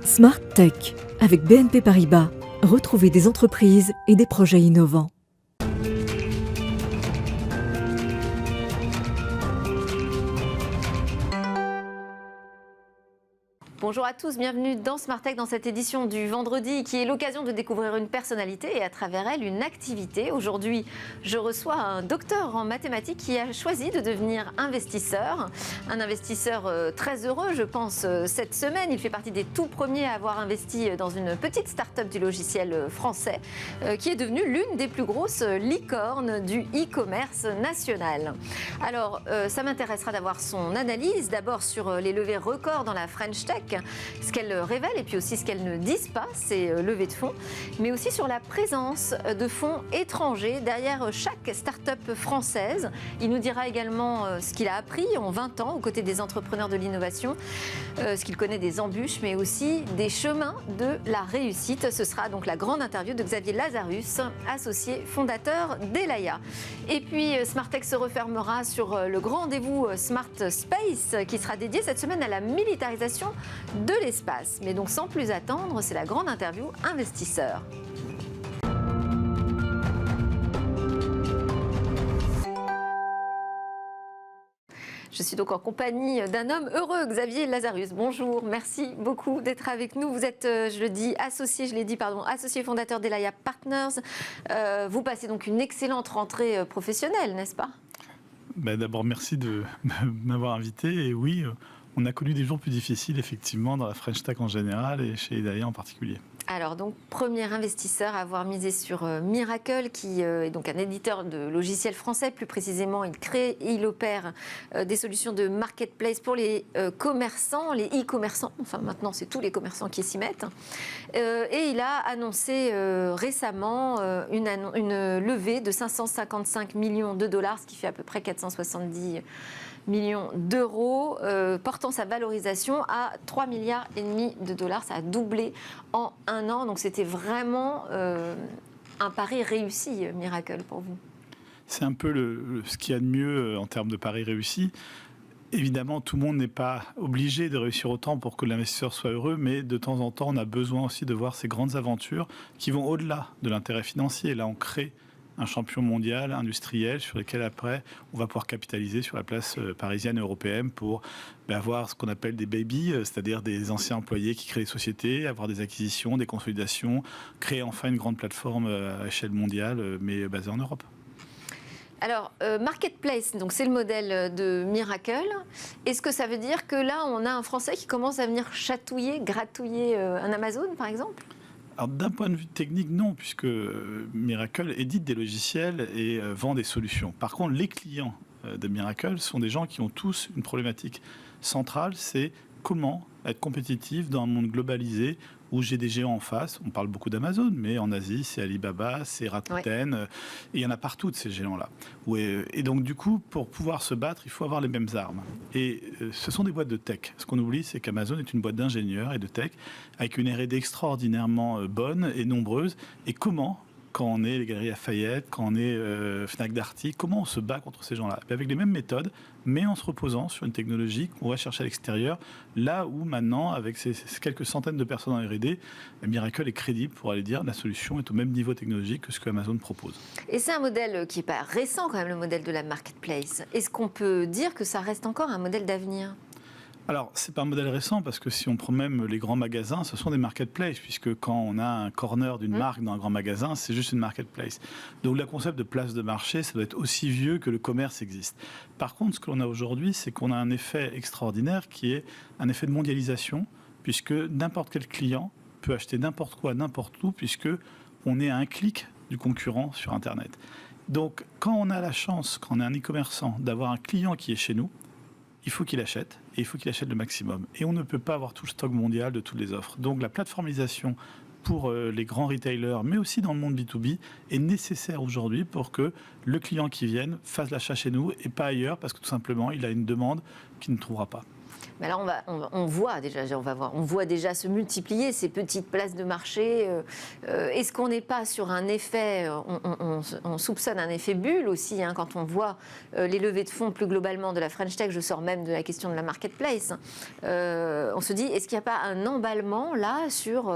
Smart Tech avec BNP Paribas. Retrouvez des entreprises et des projets innovants. Bonjour à tous, bienvenue dans Smart Tech, dans cette édition du vendredi qui est l'occasion de découvrir une personnalité et à travers elle une activité. Aujourd'hui, je reçois un docteur en mathématiques qui a choisi de devenir investisseur. Un investisseur très heureux, je pense, cette semaine. Il fait partie des tout premiers à avoir investi dans une petite start-up du logiciel français qui est devenue l'une des plus grosses licornes du e-commerce national. Alors, ça m'intéressera d'avoir son analyse, d'abord sur les levées records dans la French Tech, ce qu'elles révèlent et puis aussi ce qu'elles ne disent pas, ces levées de fonds, mais aussi sur la présence de fonds étrangers derrière chaque start-up française. Il nous dira également ce qu'il a appris en 20 ans aux côtés des entrepreneurs de l'innovation, ce qu'il connaît des embûches, mais aussi des chemins de la réussite. Ce sera donc la grande interview de Xavier Lazarus, associé fondateur d'Elaya. Et puis Smart Tech se refermera sur le grand rendez-vous Smart Space qui sera dédié cette semaine à la militarisation de l'espace. Mais donc sans plus attendre, c'est la grande interview investisseur. Je suis donc en compagnie d'un homme heureux, Xavier Lazarus. Bonjour, merci beaucoup d'être avec nous. Vous êtes, associé fondateur d'Elaya Partners. Vous passez donc une excellente rentrée professionnelle, n'est-ce pas ? D'abord, merci de m'avoir invité. Et oui, on a connu des jours plus difficiles, effectivement, dans la French Tech en général et chez Elaya en particulier. Alors, donc, premier investisseur à avoir misé sur Mirakl, qui est donc un éditeur de logiciels français. Plus précisément, il crée et il opère des solutions de marketplace pour les commerçants, les e-commerçants. Enfin, maintenant, c'est tous les commerçants qui s'y mettent. Et il a annoncé récemment une levée de 555 millions de dollars, ce qui fait à peu près 470 millions d'euros, portant sa valorisation à 3,5 milliards de dollars. Ça a doublé en un an. Donc c'était vraiment un pari réussi, Mirakl, pour vous. C'est un peu ce qu'il y a de mieux en termes de pari réussi. Évidemment, tout le monde n'est pas obligé de réussir autant pour que l'investisseur soit heureux, mais de temps en temps, on a besoin aussi de voir ces grandes aventures qui vont au-delà de l'intérêt financier. Là, on crée un champion mondial, industriel, sur lequel après, on va pouvoir capitaliser sur la place parisienne et européenne pour avoir ce qu'on appelle des babies, c'est-à-dire des anciens employés qui créent des sociétés, avoir des acquisitions, des consolidations, créer enfin une grande plateforme à échelle mondiale, mais basée en Europe. Alors, Marketplace, donc c'est le modèle de Mirakl. Est-ce que ça veut dire que là, on a un Français qui commence à venir chatouiller, gratouiller un Amazon, par exemple ? Alors, d'un point de vue technique, non, puisque Mirakl édite des logiciels et vend des solutions. Par contre, les clients de Mirakl sont des gens qui ont tous une problématique centrale, c'est comment être compétitif dans un monde globalisé où j'ai des géants en face. On parle beaucoup d'Amazon, mais en Asie, c'est Alibaba, c'est Rakuten, et il y en a partout de ces géants-là. Et donc, du coup, pour pouvoir se battre, il faut avoir les mêmes armes. Et ce sont des boîtes de tech. Ce qu'on oublie, c'est qu'Amazon est une boîte d'ingénieurs et de tech, avec une R&D extraordinairement bonne et nombreuse. Et comment, quand on est les Galeries Lafayette, quand on est Fnac Darty, comment on se bat contre ces gens-là ? Avec les mêmes méthodes, mais en se reposant sur une technologie qu'on va chercher à l'extérieur, là où maintenant, avec ces quelques centaines de personnes en R&D, Mirakl est crédible pour aller dire la solution est au même niveau technologique que ce que Amazon propose. Et c'est un modèle qui n'est pas récent quand même, le modèle de la marketplace. Est-ce qu'on peut dire que ça reste encore un modèle d'avenir ? Alors, ce n'est pas un modèle récent, parce que si on prend même les grands magasins, ce sont des marketplaces, puisque quand on a un corner d'une marque dans un grand magasin, c'est juste une marketplace. Donc, le concept de place de marché, ça doit être aussi vieux que le commerce existe. Par contre, ce que l'on a aujourd'hui, c'est qu'on a un effet extraordinaire qui est un effet de mondialisation, puisque n'importe quel client peut acheter n'importe quoi, n'importe où, puisque on est à un clic du concurrent sur Internet. Donc, quand on a la chance, quand on est un e-commerçant, d'avoir un client qui est chez nous, il faut qu'il achète, et il faut qu'il achète le maximum. Et on ne peut pas avoir tout le stock mondial de toutes les offres. Donc la plateformisation pour les grands retailers, mais aussi dans le monde B2B, est nécessaire aujourd'hui pour que le client qui vienne fasse l'achat chez nous et pas ailleurs, parce que tout simplement, il a une demande qu'il ne trouvera pas. Mais alors on voit déjà se multiplier ces petites places de marché. Est-ce qu'on n'est pas sur un effet, on soupçonne un effet bulle aussi, hein, quand on voit les levées de fonds plus globalement de la French Tech, je sors même de la question de la marketplace. On se dit, est-ce qu'il n'y a pas un emballement là sur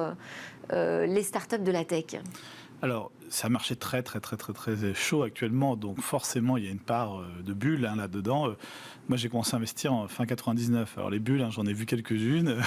les startups de la tech ? Alors, c'est un marché très chaud actuellement, donc forcément, il y a une part de bulles là-dedans. Moi, j'ai commencé à investir en fin 99. Alors, les bulles, j'en ai vu quelques-unes,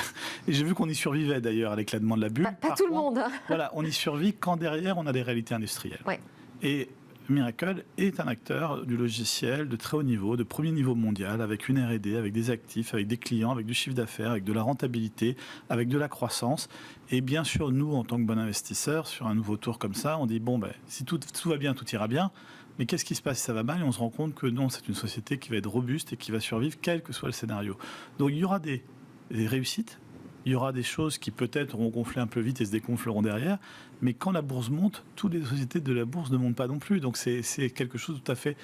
et j'ai vu qu'on y survivait d'ailleurs à l'éclatement de la bulle. Pas tout le monde. Hein. Voilà, on y survit quand derrière, on a des réalités industrielles. Ouais. Et Miracle est un acteur du logiciel de très haut niveau, de premier niveau mondial, avec une R&D, avec des actifs, avec des clients, avec du chiffre d'affaires, avec de la rentabilité, avec de la croissance. Et bien sûr, nous, en tant que bon investisseur, sur un nouveau tour comme ça, on dit, si tout va bien, tout ira bien. Mais qu'est-ce qui se passe si ça va mal ? Et on se rend compte que non, c'est une société qui va être robuste et qui va survivre, quel que soit le scénario. Donc il y aura des réussites. Il y aura des choses qui peut-être auront gonflé un peu vite et se dégonfleront derrière. Mais quand la bourse monte, toutes les sociétés de la bourse ne montent pas non plus. Donc c'est quelque chose de tout à fait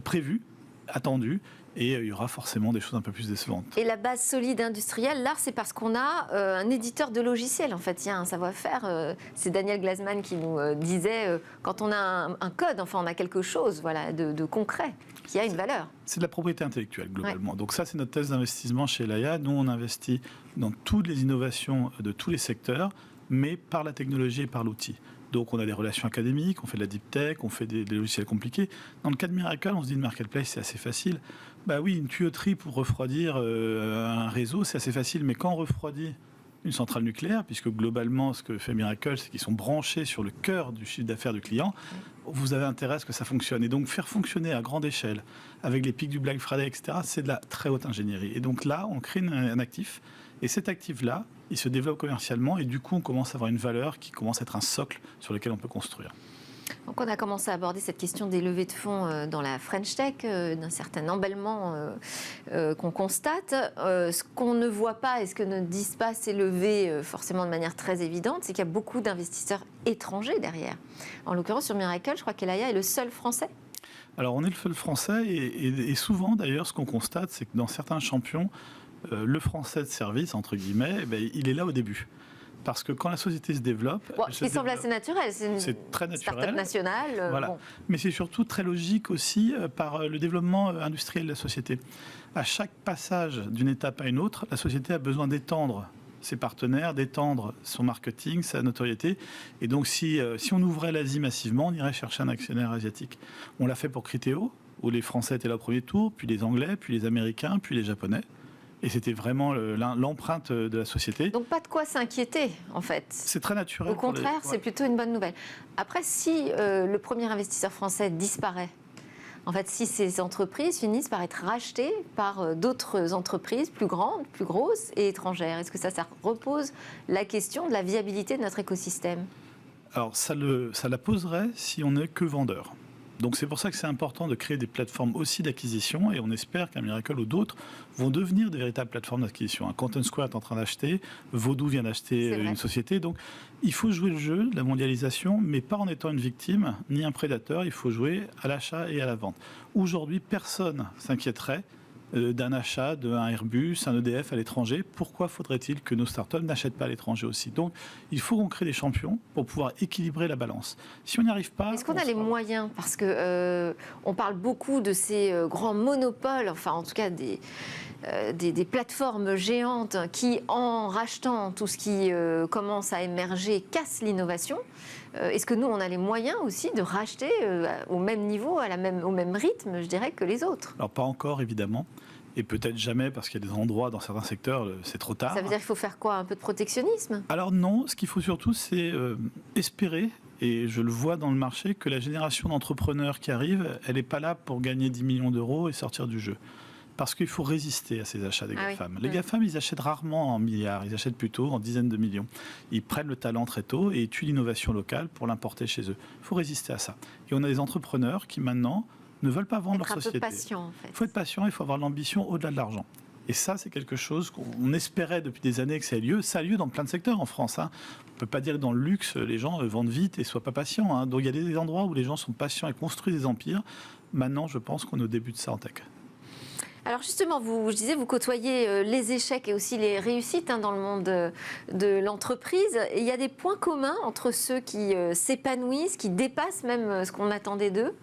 prévu, attendu. Et il y aura forcément des choses un peu plus décevantes. Et la base solide industrielle, là, c'est parce qu'on a un éditeur de logiciels. En fait, il y a un savoir-faire. C'est Daniel Glasman qui nous disait, quand on a un code, enfin, on a quelque chose de concret, qui a une valeur. C'est de la propriété intellectuelle, globalement. Ouais. Donc ça, c'est notre thèse d'investissement chez Elia. Nous, on investit dans toutes les innovations de tous les secteurs, mais par la technologie et par l'outil. Donc on a des relations académiques, on fait de la deep tech, on fait des logiciels compliqués. Dans le cas de Miracle, on se dit, une marketplace, c'est assez facile. Bah oui, une tuyauterie pour refroidir un réseau, c'est assez facile. Mais quand on refroidit une centrale nucléaire, puisque globalement, ce que fait Miracle, c'est qu'ils sont branchés sur le cœur du chiffre d'affaires du client, vous avez intérêt à ce que ça fonctionne. Et donc faire fonctionner à grande échelle, avec les pics du Black Friday, etc., c'est de la très haute ingénierie. Et donc là, on crée un actif. Et cet actif-là, il se développe commercialement et du coup, on commence à avoir une valeur qui commence à être un socle sur lequel on peut construire. Donc on a commencé à aborder cette question des levées de fonds dans la French Tech, d'un certain emballement qu'on constate. Ce qu'on ne voit pas et ce que ne disent pas ces levées forcément de manière très évidente, c'est qu'il y a beaucoup d'investisseurs étrangers derrière. En l'occurrence, sur Miracle, je crois qu'Elia est le seul français. Alors on est le seul français et souvent d'ailleurs, ce qu'on constate, c'est que dans certains champions, le français de service, entre guillemets, il est là au début. Parce que quand la société se développe... Ce qui semble assez naturel, c'est très naturel. Start-up nationale. Voilà. Mais c'est surtout très logique aussi par le développement industriel de la société. À chaque passage d'une étape à une autre, la société a besoin d'étendre ses partenaires, d'étendre son marketing, sa notoriété. Et donc si on ouvrait l'Asie massivement, on irait chercher un actionnaire asiatique. On l'a fait pour Criteo, où les Français étaient là au premier tour, puis les Anglais, puis les Américains, puis les Japonais. Et c'était vraiment l'empreinte de la société. Donc pas de quoi s'inquiéter, en fait. C'est très naturel. Au contraire, c'est plutôt une bonne nouvelle. Après, si le premier investisseur français disparaît, en fait, si ces entreprises finissent par être rachetées par d'autres entreprises plus grandes, plus grosses et étrangères, est-ce que ça repose la question de la viabilité de notre écosystème ? Alors, ça la poserait si on n'est que vendeur. Donc c'est pour ça que c'est important de créer des plateformes aussi d'acquisition et on espère qu'un Miracle ou d'autres vont devenir des véritables plateformes d'acquisition. Content Square est en train d'acheter, Vodoo vient d'acheter une société. Donc il faut jouer le jeu de la mondialisation, mais pas en étant une victime ni un prédateur. Il faut jouer à l'achat et à la vente. Aujourd'hui, personne s'inquiéterait d'un achat d'un Airbus, un EDF à l'étranger. Pourquoi faudrait-il que nos startups n'achètent pas à l'étranger aussi ? Donc, il faut qu'on crée des champions pour pouvoir équilibrer la balance. Si on n'y arrive pas... Est-ce qu'on a les moyens ? Parce que on parle beaucoup de ces grands monopoles, enfin en tout cas des plateformes géantes qui, en rachetant tout ce qui commence à émerger, cassent l'innovation. Est-ce que nous, on a les moyens aussi de racheter au même niveau, au même rythme, je dirais, que les autres ? Alors, pas encore, évidemment. Et peut-être jamais, parce qu'il y a des endroits dans certains secteurs, c'est trop tard. Ça veut dire qu'il faut faire quoi ? Un peu de protectionnisme ? Alors non, ce qu'il faut surtout, c'est espérer, et je le vois dans le marché, que la génération d'entrepreneurs qui arrive, elle n'est pas là pour gagner 10 millions d'euros et sortir du jeu. Parce qu'il faut résister à ces achats des GAFAM. Les GAFAM, ils achètent rarement en milliards, ils achètent plutôt en dizaines de millions. Ils prennent le talent très tôt et étudient l'innovation locale pour l'importer chez eux. Il faut résister à ça. Et on a des entrepreneurs qui maintenant ne veulent pas vendre leur société. Il faut être patient, en fait. Il faut être patient, il faut avoir l'ambition au-delà de l'argent. Et ça, c'est quelque chose qu'on espérait depuis des années que ça ait lieu. Ça a lieu dans plein de secteurs en France. On ne peut pas dire que dans le luxe, les gens vendent vite et ne soient pas patients. Donc il y a des endroits où les gens sont patients et construisent des empires. Maintenant, je pense qu'on est au début de ça en tech. Alors justement, je disais, vous côtoyez les échecs et aussi les réussites dans le monde de l'entreprise. Et il y a des points communs entre ceux qui s'épanouissent, qui dépassent même ce qu'on attendait d'eux?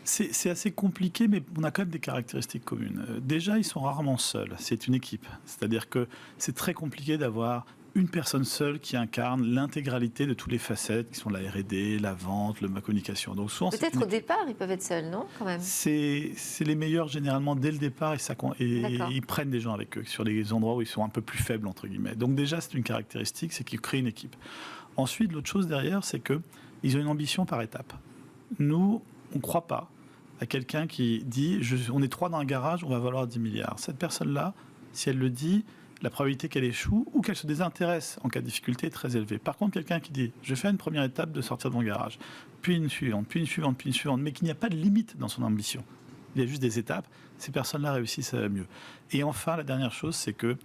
C'est assez compliqué, mais on a quand même des caractéristiques communes. Déjà, ils sont rarement seuls. C'est une équipe. C'est-à-dire que c'est très compliqué d'avoir une personne seule qui incarne l'intégralité de toutes les facettes qui sont la R&D, la vente, la communication. Donc souvent, peut-être au départ, ils peuvent être seuls, non, quand même? C'est les meilleurs généralement dès le départ et ils prennent des gens avec eux sur les endroits où ils sont un peu plus faibles, entre guillemets. Donc déjà, c'est une caractéristique, c'est qu'ils créent une équipe. Ensuite, l'autre chose derrière, c'est qu'ils ont une ambition par étape. Nous, on ne croit pas à quelqu'un qui dit on est 3 dans un garage, on va valoir 10 milliards. Cette personne-là, si elle le dit, la probabilité qu'elle échoue ou qu'elle se désintéresse en cas de difficulté est très élevée. Par contre, quelqu'un qui dit je vais faire une première étape de sortir de mon garage, puis une suivante, puis une suivante, puis une suivante, mais qu'il n'y a pas de limite dans son ambition, il y a juste des étapes, ces personnes-là réussissent mieux. Et enfin, la dernière chose, c'est que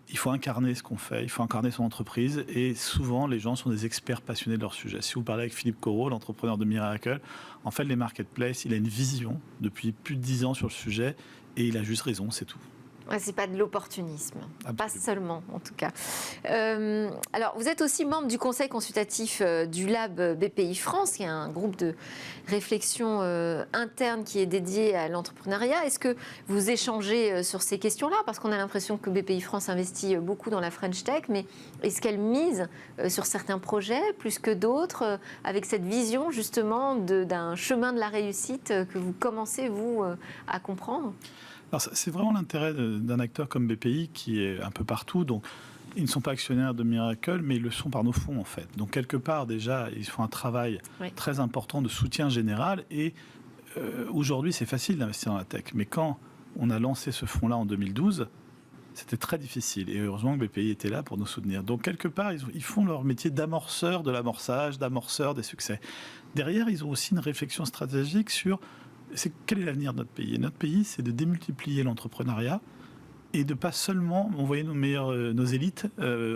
il faut incarner ce qu'on fait, il faut incarner son entreprise, et souvent les gens sont des experts passionnés de leur sujet. Si vous parlez avec Philippe Corot, l'entrepreneur de Miracle, en fait les marketplaces, il a une vision depuis plus de 10 ans sur le sujet, et il a juste raison, c'est tout. Ouais, c'est pas de l'opportunisme, Absolument. Pas seulement en tout cas. Alors vous êtes aussi membre du conseil consultatif du Lab BPI France, qui est un groupe de réflexion interne qui est dédié à l'entrepreneuriat. Est-ce que vous échangez sur ces questions-là? Parce qu'on a l'impression que BPI France investit beaucoup dans la French Tech, mais est-ce qu'elle mise sur certains projets plus que d'autres, avec cette vision justement d'un chemin de la réussite que vous commencez, vous, à comprendre? Alors, c'est vraiment l'intérêt d'un acteur comme BPI qui est un peu partout. Donc, ils ne sont pas actionnaires de Miracle, mais ils le sont par nos fonds, en fait. Donc, quelque part, déjà, ils font un travail très important de soutien général. Et aujourd'hui, c'est facile d'investir dans la tech. Mais quand on a lancé ce fonds-là en 2012, c'était très difficile. Et heureusement que BPI était là pour nous soutenir. Donc, quelque part, ils font leur métier d'amorceur de l'amorçage, d'amorceur des succès. Derrière, ils ont aussi une réflexion stratégique sur quel est l'avenir de notre pays. Et notre pays, c'est de démultiplier l'entrepreneuriat et de pas seulement envoyer nos élites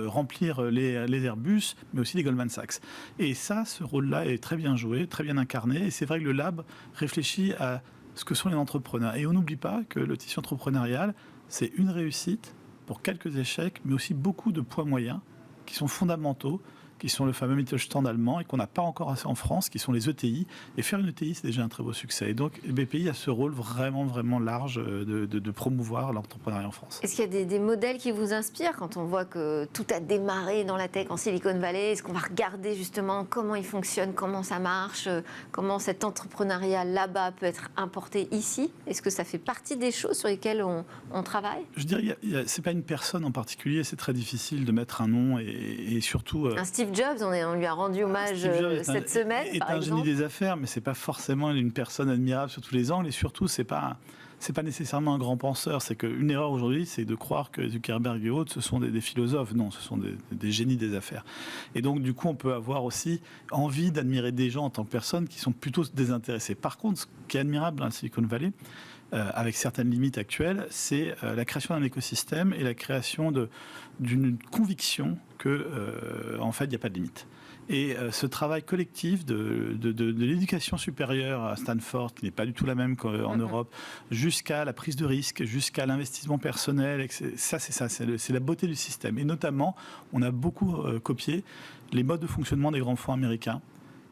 remplir les Airbus, mais aussi les Goldman Sachs. Et ça, ce rôle-là est très bien joué, très bien incarné. Et c'est vrai que le Lab réfléchit à ce que sont les entrepreneurs. Et on n'oublie pas que le tissu entrepreneurial, c'est une réussite pour quelques échecs, mais aussi beaucoup de poids moyens qui sont fondamentaux, qui sont le fameux Mittelstand allemand et qu'on n'a pas encore assez en France, qui sont les ETI. Et faire une ETI, c'est déjà un très beau succès. Et donc, BPI a ce rôle vraiment, vraiment large de promouvoir l'entrepreneuriat en France. Est-ce qu'il y a des modèles qui vous inspirent quand on voit que tout a démarré dans la tech en Silicon Valley? Est-ce qu'on va regarder justement comment il fonctionne, comment ça marche, comment cet entrepreneuriat là-bas peut être importé ici? Est-ce que ça fait partie des choses sur lesquelles on travaille? Je dirais, c'est pas une personne en particulier, c'est très difficile de mettre un nom et surtout... Un Steve Jobs, on lui a rendu hommage cette semaine, par exemple. C'est un génie des affaires, mais c'est pas forcément une personne admirable sur tous les angles. Et surtout, c'est pas nécessairement un grand penseur. C'est qu'une erreur aujourd'hui, c'est de croire que Zuckerberg et autres, ce sont des philosophes. Non, ce sont des génies des affaires. Et donc, du coup, on peut avoir aussi envie d'admirer des gens en tant que personnes qui sont plutôt désintéressés. Par contre, ce qui est admirable dans la Silicon Valley, avec certaines limites actuelles, c'est la création d'un écosystème et la création d'une conviction que, en fait, il n'y a pas de limite. Et ce travail collectif de l'éducation supérieure à Stanford, qui n'est pas du tout la même qu'en Europe, jusqu'à la prise de risque, jusqu'à l'investissement personnel, c'est la beauté du système. Et notamment, on a beaucoup copié les modes de fonctionnement des grands fonds américains.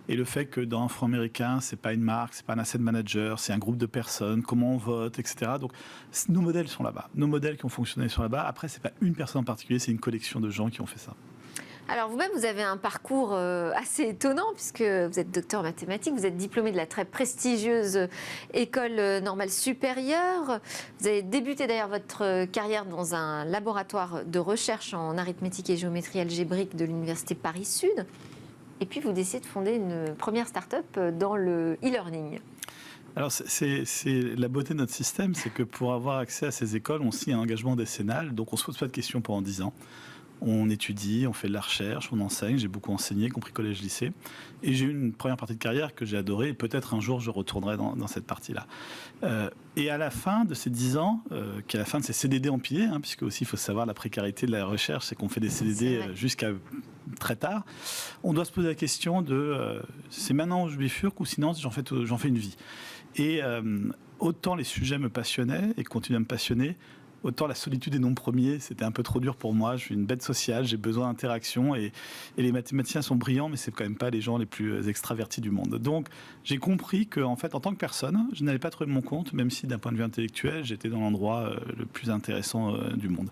Et le fait que dans un fonds américain, c'est pas une marque, c'est pas un asset manager, c'est un groupe de personnes, comment on vote, etc. Donc nos modèles sont là-bas. Nos modèles qui ont fonctionné sont là-bas. Après, c'est pas une personne en particulier, c'est une collection de gens qui ont fait ça. Alors vous-même, vous avez un parcours assez étonnant puisque vous êtes docteur en mathématiques, vous êtes diplômé de la très prestigieuse École normale supérieure. Vous avez débuté d'ailleurs votre carrière dans un laboratoire de recherche en arithmétique et géométrie algébrique de l'Université Paris-Sud. Et puis vous décidez de fonder une première start-up dans le e-learning. Alors, c'est la beauté de notre système, c'est que pour avoir accès à ces écoles, on signe un engagement décennal, donc on ne se pose pas de questions pendant 10 ans. On étudie, on fait de la recherche, on enseigne, j'ai beaucoup enseigné, y compris collège-lycée. Et j'ai eu une première partie de carrière que j'ai adorée, et peut-être un jour je retournerai dans cette partie-là. Et à la fin de ces 10 ans, qui est la fin de ces CDD empilés, puisque aussi il faut savoir la précarité de la recherche, c'est qu'on fait des CDD jusqu'à très tard, on doit se poser la question de c'est maintenant où je bifurque ou sinon j'en fais une vie. Et autant les sujets me passionnaient et continuent à me passionner, autant la solitude des noms premiers, c'était un peu trop dur pour moi. Je suis une bête sociale, j'ai besoin d'interaction et les mathématiciens sont brillants, mais c'est quand même pas les gens les plus extravertis du monde. Donc j'ai compris que, en fait, en tant que personne, je n'allais pas trouver mon compte, même si d'un point de vue intellectuel, j'étais dans l'endroit le plus intéressant du monde.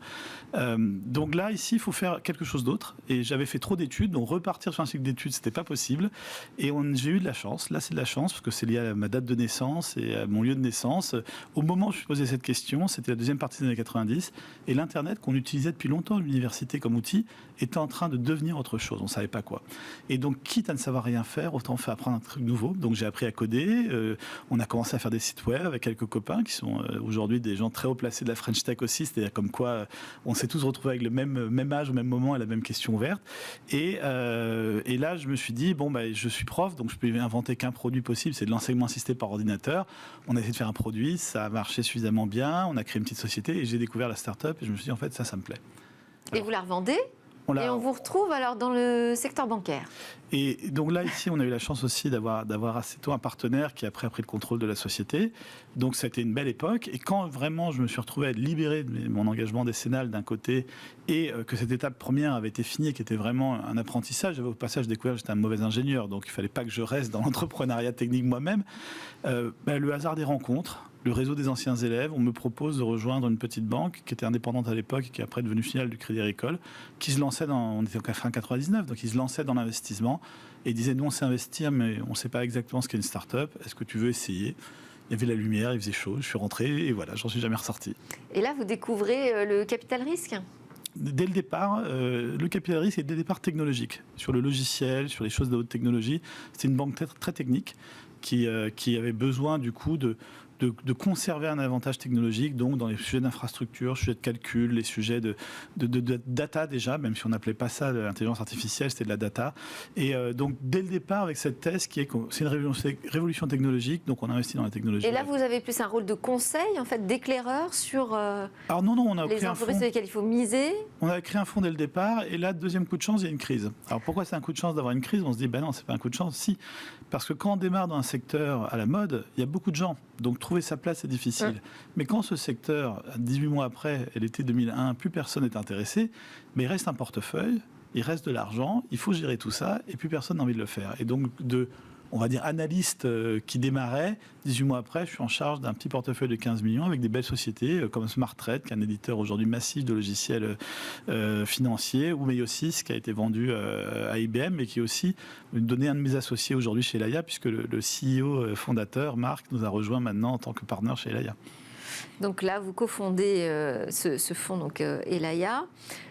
Donc là, ici, il faut faire quelque chose d'autre. Et j'avais fait trop d'études, donc repartir sur un cycle d'études, c'était pas possible. Et j'ai eu de la chance. Là, c'est de la chance parce que c'est lié à ma date de naissance et à mon lieu de naissance. Au moment où je me suis posé cette question, c'était la deuxième partie des années 90, et l'Internet qu'on utilisait depuis longtemps à l'université comme outil était en train de devenir autre chose, on ne savait pas quoi. Et donc, quitte à ne savoir rien faire, autant faire apprendre un truc nouveau. Donc j'ai appris à coder, on a commencé à faire des sites web avec quelques copains qui sont aujourd'hui des gens très haut placés de la French Tech aussi, c'est-à-dire comme quoi on s'est tous retrouvés avec le même âge, au même moment, et la même question ouverte. Et là, je me suis dit, je suis prof, donc je peux inventer qu'un produit possible, c'est de l'enseignement assisté par ordinateur. On a essayé de faire un produit, ça a marché suffisamment bien, on a créé une petite société, et j'ai découvert la start-up et je me suis dit, en fait, ça me plaît. Et vous la revendez et on vous retrouve alors dans le secteur bancaire. Et donc là, ici, on a eu la chance aussi d'avoir assez tôt un partenaire qui après a pris le contrôle de la société. Donc ça a été une belle époque. Et quand vraiment je me suis retrouvé à être libéré de mon engagement décennal d'un côté et que cette étape première avait été finie et qui était vraiment un apprentissage, j'avais au passage découvert que j'étais un mauvais ingénieur. Donc il ne fallait pas que je reste dans l'entrepreneuriat technique moi-même. Le hasard des rencontres, le réseau des anciens élèves, on me propose de rejoindre une petite banque qui était indépendante à l'époque et qui est après devenue filiale du Crédit Agricole, qui se lançait on était en fin 99, donc ils se lançaient dans l'investissement et disaient, nous on sait investir mais on ne sait pas exactement ce qu'est une start-up, est-ce que tu veux essayer ? Il y avait la lumière, il faisait chaud, je suis rentré et voilà, j'en suis jamais ressorti. Et là, vous découvrez le capital risque ? Dès le départ, le capital risque est dès le départ technologique, sur le logiciel, sur les choses de haute technologie. C'était une banque très technique qui avait besoin du coup de conserver un avantage technologique, donc dans les sujets d'infrastructure, sujets de calcul, les sujets de data déjà, même si on n'appelait pas ça de l'intelligence artificielle, c'était de la data. Et donc dès le départ, avec cette thèse c'est une révolution technologique, donc on investit dans la technologie. Et là, vous avez plus un rôle de conseil, en fait, d'éclaireur sur Alors non, on a les entreprises sur lesquelles il faut miser. On a créé un fonds dès le départ, et là, deuxième coup de chance, il y a une crise. Alors pourquoi c'est un coup de chance d'avoir une crise ? On se dit, non, c'est pas un coup de chance. Si, parce que quand on démarre dans un secteur à la mode, il y a beaucoup de gens. Donc trouver sa place, c'est difficile. Mais quand ce secteur, 18 mois après, l'été 2001, plus personne n'est intéressé, mais il reste un portefeuille, il reste de l'argent, il faut gérer tout ça, et plus personne n'a envie de le faire. Et donc on va dire, analyste qui démarrait, 18 mois après, je suis en charge d'un petit portefeuille de 15 millions avec des belles sociétés comme SmartTrade, qui est un éditeur aujourd'hui massif de logiciels financiers, ou Meiosis, qui a été vendu à IBM, et qui a aussi donné un de mes associés aujourd'hui chez Elaya, puisque le CEO fondateur, Marc, nous a rejoint maintenant en tant que partenaire chez Elaya. Donc là, vous cofondez ce fonds, donc Elaya.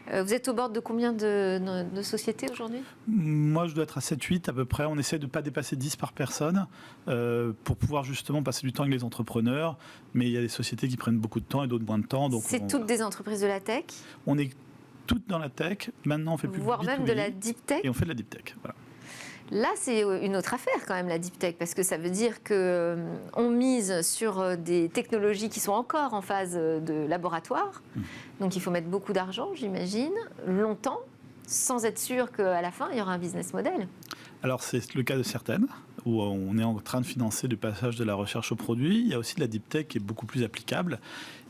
Vous êtes au bord de combien de sociétés aujourd'hui ? Moi, je dois être à 7-8 à peu près. On essaie de ne pas dépasser 10 par personne pour pouvoir justement passer du temps avec les entrepreneurs. Mais il y a des sociétés qui prennent beaucoup de temps et d'autres moins de temps. C'est toutes des entreprises de la tech ? On est toutes dans la tech. Maintenant, on fait plus de voire même de la deep tech ? Et on fait de la deep tech, voilà. Là, c'est une autre affaire quand même, la deep tech, parce que ça veut dire qu'on mise sur des technologies qui sont encore en phase de laboratoire. Donc il faut mettre beaucoup d'argent, j'imagine, longtemps, sans être sûr qu'à la fin, il y aura un business model. Alors c'est le cas de certaines, où on est en train de financer le passage de la recherche au produit. Il y a aussi de la deep tech qui est beaucoup plus applicable.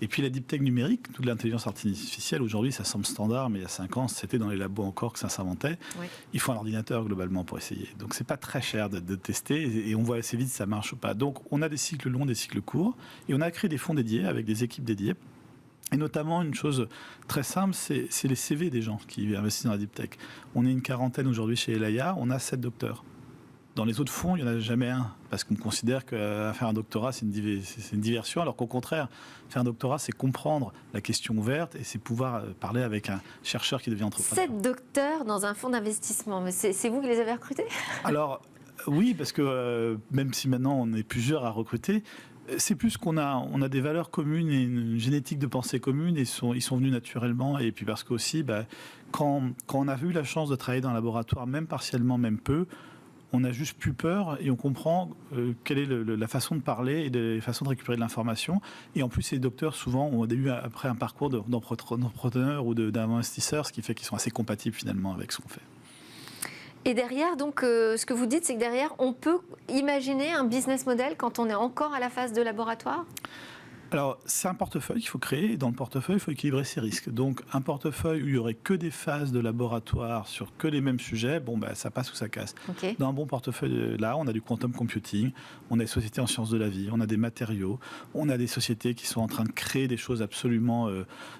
Et puis la deep tech numérique, toute l'intelligence artificielle, aujourd'hui ça semble standard, mais il y a 5 ans, c'était dans les labos encore que ça s'inventait. Oui. Il faut un ordinateur globalement pour essayer. Donc c'est pas très cher de tester et on voit assez vite si ça marche ou pas. Donc on a des cycles longs, des cycles courts, et on a créé des fonds dédiés avec des équipes dédiées. Et notamment, une chose très simple, c'est les CV des gens qui investissent dans la deep tech. On est une quarantaine aujourd'hui chez Elaya, on a 7 docteurs. Dans les autres fonds, il n'y en a jamais un, parce qu'on considère qu'à faire un doctorat, c'est une diversion, alors qu'au contraire, faire un doctorat, c'est comprendre la question ouverte et c'est pouvoir parler avec un chercheur qui devient entrepreneur. 7 docteurs dans un fonds d'investissement, mais c'est vous qui les avez recrutés ? Alors, oui, parce que même si maintenant on est plusieurs à recruter, c'est plus qu'on a des valeurs communes et une génétique de pensée commune, et ils sont venus naturellement. Et puis parce qu'aussi, quand on a eu la chance de travailler dans un laboratoire, même partiellement, même peu, on a juste plus peur et on comprend quelle est la façon de parler et la façon de récupérer de l'information. Et en plus, ces docteurs, souvent, ont eu après un parcours d'entrepreneur ou d'investisseur, ce qui fait qu'ils sont assez compatibles finalement avec ce qu'on fait. Et derrière, donc, ce que vous dites, c'est que derrière, on peut imaginer un business model quand on est encore à la phase de laboratoire ? Alors, c'est un portefeuille qu'il faut créer, et dans le portefeuille, il faut équilibrer ses risques. Donc, un portefeuille où il n'y aurait que des phases de laboratoire sur que les mêmes sujets, ça passe ou ça casse. Okay. Dans un bon portefeuille, là, on a du quantum computing, on a des sociétés en sciences de la vie, on a des matériaux, on a des sociétés qui sont en train de créer des choses absolument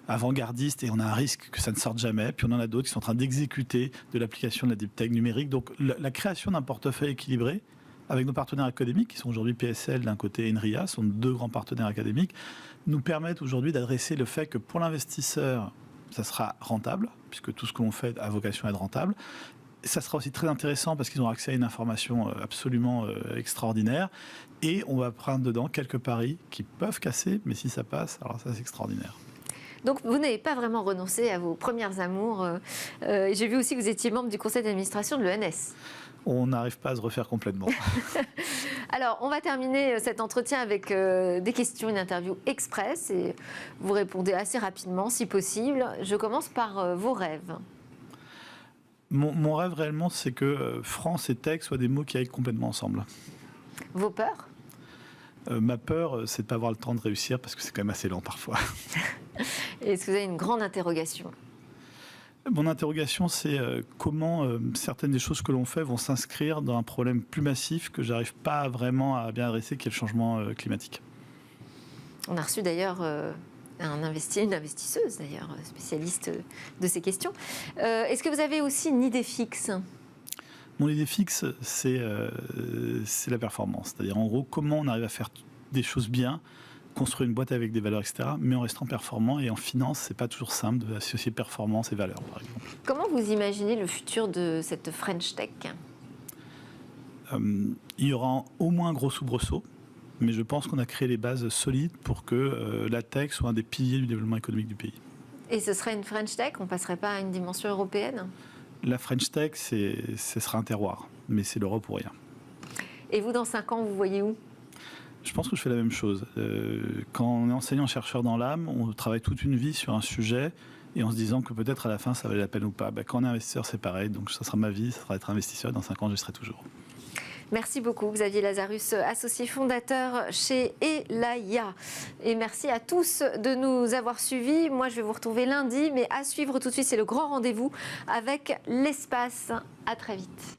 avant-gardistes, et on a un risque que ça ne sorte jamais. Puis on en a d'autres qui sont en train d'exécuter de l'application de la deep tech numérique. Donc, la création d'un portefeuille équilibré, avec nos partenaires académiques, qui sont aujourd'hui PSL d'un côté et NRIA, sont deux grands partenaires académiques, nous permettent aujourd'hui d'adresser le fait que pour l'investisseur, ça sera rentable, puisque tout ce que l'on fait a vocation à être rentable. Ça sera aussi très intéressant parce qu'ils ont accès à une information absolument extraordinaire. Et on va prendre dedans quelques paris qui peuvent casser, mais si ça passe, alors ça c'est extraordinaire. Donc, vous n'avez pas vraiment renoncé à vos premières amours. J'ai vu aussi que vous étiez membre du conseil d'administration de l'ENS. On n'arrive pas à se refaire complètement. Alors, on va terminer cet entretien avec des questions, une interview express. Et vous répondez assez rapidement, si possible. Je commence par vos rêves. Mon rêve réellement, c'est que France et tech soient des mots qui aillent complètement ensemble. Vos peurs ? Ma peur, c'est de ne pas avoir le temps de réussir parce que c'est quand même assez lent parfois. Est-ce que vous avez une grande interrogation ? Mon interrogation, c'est comment certaines des choses que l'on fait vont s'inscrire dans un problème plus massif que j'arrive pas vraiment à bien adresser, qui est le changement climatique. On a reçu d'ailleurs une investisseuse, d'ailleurs, spécialiste de ces questions. Est-ce que vous avez aussi une idée fixe ? Mon idée fixe, c'est la performance. C'est-à-dire, en gros, comment on arrive à faire des choses bien, construire une boîte avec des valeurs, etc., mais en restant performant. Et en finance, c'est pas toujours simple d'associer performance et valeurs, par exemple. Comment vous imaginez le futur de cette French Tech ? Il y aura au moins un gros soubresaut, mais je pense qu'on a créé les bases solides pour que la tech soit un des piliers du développement économique du pays. Et ce serait une French Tech ? On ne passerait pas à une dimension européenne ? La French Tech, ce sera un terroir, mais c'est l'Europe ou rien. Et vous, dans 5 ans, vous voyez où ? Je pense que je fais la même chose. Quand on est enseignant-chercheur dans l'âme, on travaille toute une vie sur un sujet et en se disant que peut-être à la fin ça valait la peine ou pas. Quand on est investisseur, c'est pareil. Donc ça sera ma vie, ça sera être investisseur. Dans 5 ans, j'y serai toujours. Merci beaucoup, Xavier Lazarus, associé fondateur chez Elaya. Et merci à tous de nous avoir suivis. Moi, je vais vous retrouver lundi, mais à suivre tout de suite, c'est le grand rendez-vous avec l'espace. À très vite.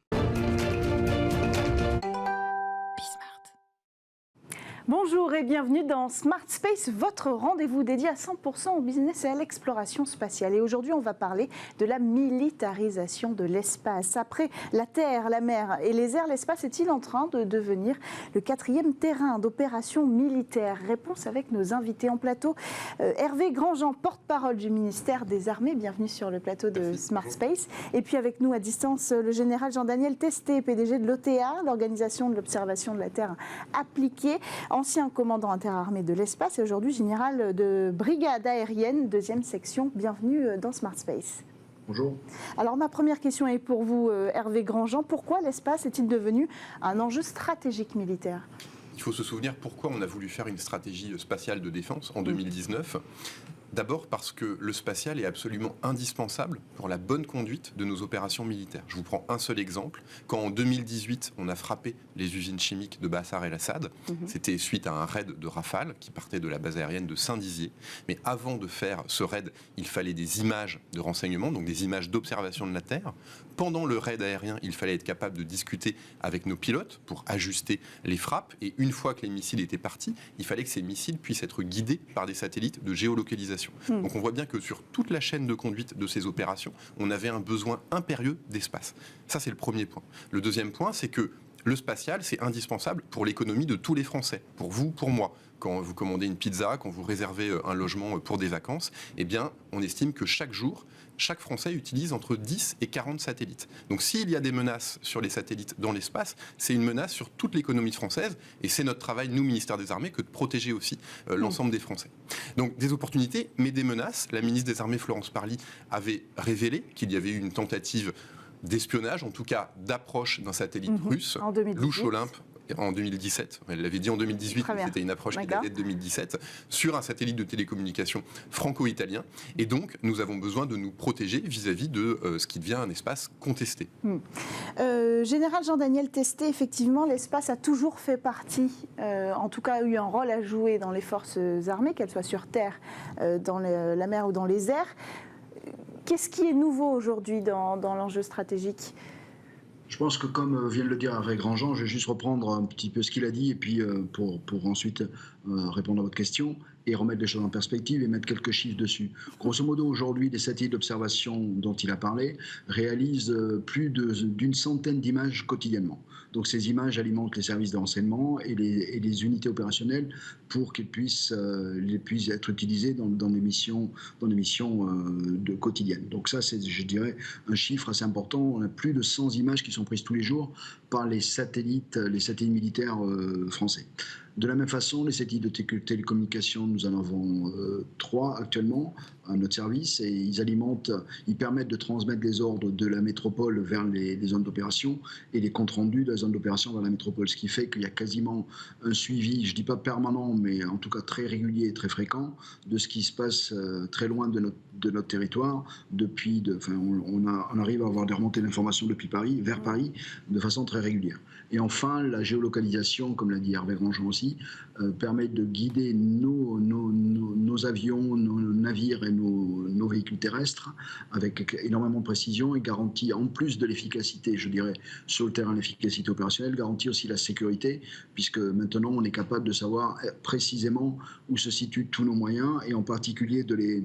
Bonjour et bienvenue dans Smart Space, votre rendez-vous dédié à 100% au business et à l'exploration spatiale. Et aujourd'hui, on va parler de la militarisation de l'espace. Après la terre, la mer et les airs, l'espace est-il en train de devenir le 4e terrain d'opération militaire ? Réponse avec nos invités en plateau. Hervé Grandjean, porte-parole du ministère des Armées, bienvenue sur le plateau de Smart Space. Et puis avec nous à distance, le général Jean-Daniel Testé, PDG de l'OTA, l'Organisation de l'Observation de la Terre appliquée, ancien commandant interarmé de l'espace et aujourd'hui général de brigade aérienne, 2e section. Bienvenue dans Smart Space. Bonjour. Alors ma première question est pour vous, Hervé Grandjean. Pourquoi l'espace est-il devenu un enjeu stratégique militaire ? Il faut se souvenir pourquoi on a voulu faire une stratégie spatiale de défense en 2019. D'abord parce que le spatial est absolument indispensable pour la bonne conduite de nos opérations militaires. Je vous prends un seul exemple. Quand en 2018, on a frappé les usines chimiques de Bachar el-Assad, c'était suite à un raid de Rafale qui partait de la base aérienne de Saint-Dizier. Mais avant de faire ce raid, il fallait des images de renseignement, donc des images d'observation de la Terre. Pendant le raid aérien, il fallait être capable de discuter avec nos pilotes pour ajuster les frappes. Et une fois que les missiles étaient partis, il fallait que ces missiles puissent être guidés par des satellites de géolocalisation. Donc on voit bien que sur toute la chaîne de conduite de ces opérations, on avait un besoin impérieux d'espace. Ça, c'est le premier point. Le deuxième point, c'est que le spatial, c'est indispensable pour l'économie de tous les Français, pour vous, pour moi. Quand vous commandez une pizza, quand vous réservez un logement pour des vacances, eh bien, on estime que chaque jour, chaque Français utilise entre 10 et 40 satellites. Donc s'il y a des menaces sur les satellites dans l'espace, c'est une menace sur toute l'économie française et c'est notre travail, nous, ministère des Armées, que de protéger aussi l'ensemble des Français. Donc des opportunités, mais des menaces. La ministre des Armées, Florence Parly, avait révélé qu'il y avait eu une tentative d'espionnage, en tout cas d'approche d'un satellite russe, Louche Olympe, en 2017. Elle l'avait dit en 2018, mais c'était une approche qui datait de 2017, sur un satellite de télécommunication franco-italien. Et donc, nous avons besoin de nous protéger vis-à-vis de ce qui devient un espace contesté. Général Jean-Daniel Testé, effectivement, l'espace a toujours fait partie, en tout cas a eu un rôle à jouer dans les forces armées, qu'elles soient sur terre, dans la mer ou dans les airs. Qu'est-ce qui est nouveau aujourd'hui dans l'enjeu stratégique ? Je pense que, comme vient de le dire Hervé Grandjean, je vais juste reprendre un petit peu ce qu'il a dit et puis pour ensuite répondre à votre question et remettre les choses en perspective et mettre quelques chiffres dessus. Grosso modo, aujourd'hui, les satellites d'observation dont il a parlé réalisent plus d'une centaine d'images quotidiennement. Donc ces images alimentent les services de renseignement et les unités opérationnelles pour qu'elles puissent être utilisées dans des missions quotidiennes. Donc ça, c'est, je dirais, un chiffre assez important. On a plus de 100 images qui sont prises tous les jours par les satellites militaires français. De la même façon, les satellites de télécommunication, nous en avons 3 actuellement à notre service et ils permettent de transmettre les ordres de la métropole vers les zones d'opération et les comptes rendus de la zone d'opération vers la métropole, ce qui fait qu'il y a quasiment un suivi, je ne dis pas permanent, mais en tout cas très régulier et très fréquent de ce qui se passe très loin de notre territoire. On arrive à avoir des remontées d'informations depuis Paris, vers Paris, de façon très régulière. Et enfin, la géolocalisation, comme l'a dit Hervé Grandjean aussi, permet de guider nos avions, nos navires et nos véhicules terrestres avec énormément de précision et garantit, en plus de l'efficacité, je dirais, sur le terrain, l'efficacité opérationnelle, garantit aussi la sécurité, puisque maintenant on est capable de savoir précisément où se situent tous nos moyens et en particulier de les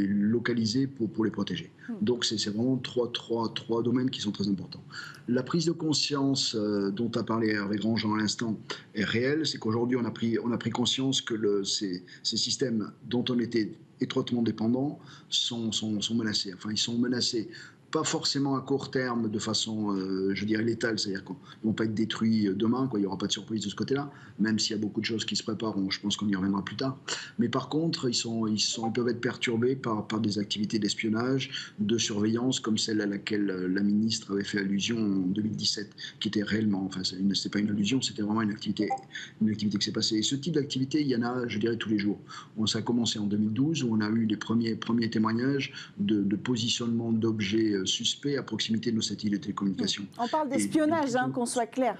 localiser pour les protéger. Donc c'est vraiment trois domaines qui sont très importants. La prise de conscience dont a parlé Hervé Grandjean à l'instant est réelle, c'est qu'aujourd'hui on a pris conscience que ces systèmes dont on était étroitement dépendants sont menacés. Enfin, ils sont menacés pas forcément à court terme de façon, je dirais, létale, c'est-à-dire qu'ils ne vont pas être détruits demain, il n'y aura pas de surprise de ce côté-là, même s'il y a beaucoup de choses qui se préparent, je pense qu'on y reviendra plus tard. Mais par contre, ils peuvent être perturbés par des activités d'espionnage, de surveillance, comme celle à laquelle la ministre avait fait allusion en 2017, qui était réellement, enfin, ce n'était pas une allusion, c'était vraiment une activité qui s'est passée. Et ce type d'activité, il y en a, je dirais, tous les jours. Ça a commencé en 2012, où on a eu les premiers témoignages de positionnement d'objets suspects à proximité de nos satellites de télécommunications. On parle d'espionnage, qu'on soit clair.